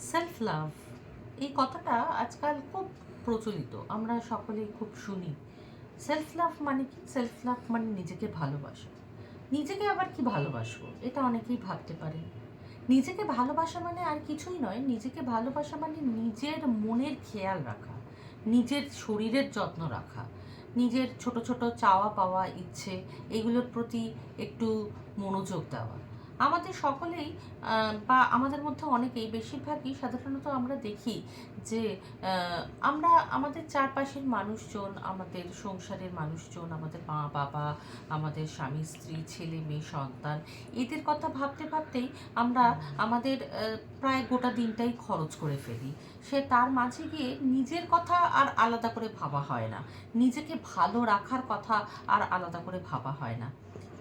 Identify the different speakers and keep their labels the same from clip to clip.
Speaker 1: Self love এই কথাটা আজকাল খুব প্রচলিত, আমরা সকলেই খুব শুনি। সেলফ লাভ মানে কি? সেলফ লাভ মানে নিজেকে ভালোবাসা। নিজেকে আবার কি ভালোবাসবো, এটা অনেকেই ভাবতে পারেন। নিজেকে ভালোবাসা মানে আর কিছুই নয়। নিজেকে ভালোবাসা মানে নিজের মনের খেয়াল রাখা, নিজের শরীরের যত্ন রাখা, নিজের ছোট ছোট চাওয়া পাওয়া ইচ্ছে এগুলোর প্রতি একটু মনোযোগ দেওয়া। আমাদের সকলেই বা আমাদের মধ্যে অনেকেই, বেশিরভাগই সাধারণত আমরা দেখি যে আমরা আমাদের চারপাশের মানুষজন, আমাদের সংসারের মানুষজন, আমাদের মা বাবা, আমাদের স্বামী স্ত্রী, ছেলে মেয়ে, সন্তান, এদের কথা ভাবতে ভাবতেই আমরা আমাদের প্রায় গোটা দিনটাই খরচ করে ফেলি। সে তার মাঝে গিয়ে নিজের কথা আর আলাদা করে ভাবা হয় না, নিজেকে ভালো রাখার কথা আর আলাদা করে ভাবা হয় না।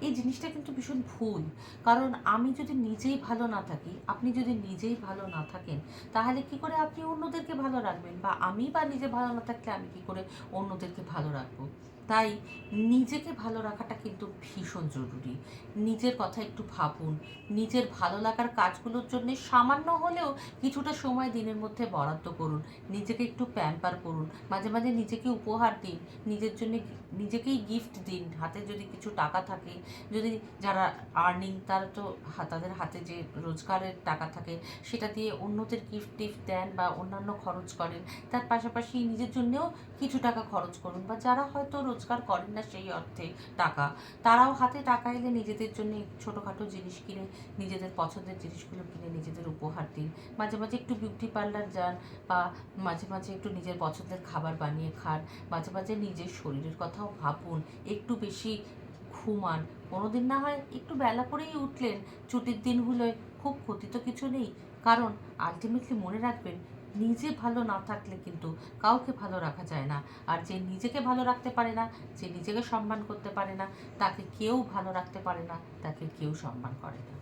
Speaker 1: এই জিনিসটা কিন্তু ভীষণ ভুল। কারণ আমি যদি নিজেই ভালো না থাকি, আপনি যদি নিজেই ভালো না থাকেন, তাহলে কি করে আপনি অন্যদেরকে ভালো রাখবেন? বা আমি বা নিজে ভালো না থাকলে আমি কি করে অন্যদেরকে ভালো রাখবো? তাই নিজেকে ভালো রাখাটা কিন্তু ভীষণ জরুরি। নিজের কথা একটু ভাবুন। নিজের ভালো লাগার কাজগুলোর জন্যে সামান্য হলেও কিছুটা সময় দিনের মধ্যে বরাদ্দ করুন। নিজেকে একটু প্যাম্পার করুন। মাঝে মাঝে নিজেকে উপহার দিন। নিজের জন্য নিজেকেই গিফট দিন। হাতে যদি কিছু টাকা থাকে, যদি যারা আর্নিং, তারা তো তাদের হাতে যে রোজগারের টাকা থাকে সেটা দিয়ে অন্যদের গিফট টিফট দেন বা অন্যান্য খরচ করেন। তার পাশাপাশি নিজের জন্যেও কিছু টাকা খরচ করুন। বা যারা হয়তো রোজগার করেন না সেই অর্থে টাকা, তারাও হাতে টাকা এলে নিজেদের জন্য ছোটোখাটো জিনিস কিনে, নিজেদের পছন্দের জিনিসগুলো কিনে নিজেদের উপহার দিন। মাঝে মাঝে একটু বিউটি পার্লার যান, বা মাঝে মাঝে একটু নিজের পছন্দের খাবার বানিয়ে খান। মাঝে মাঝে নিজের শরীরের কথাও ভাবুন। একটু বেশি ঘুমান। কোনোদিন না হয় একটু বেলা করেই উঠলেন, ছুটির দিনগুলোয় খুব ক্ষতি তো কিছু নেই। কারণ আলটিমেটলি মনে রাখবেন, নিজে ভালো না থাকলে কিন্তু কাউকে ভালো রাখা যায় না। আর যে নিজেকে ভালো রাখতে পারে না, যে নিজেকে সম্মান করতে পারে না, তাকে কেউ ভালো রাখতে পারে না, তাকে কেউ সম্মান করে না।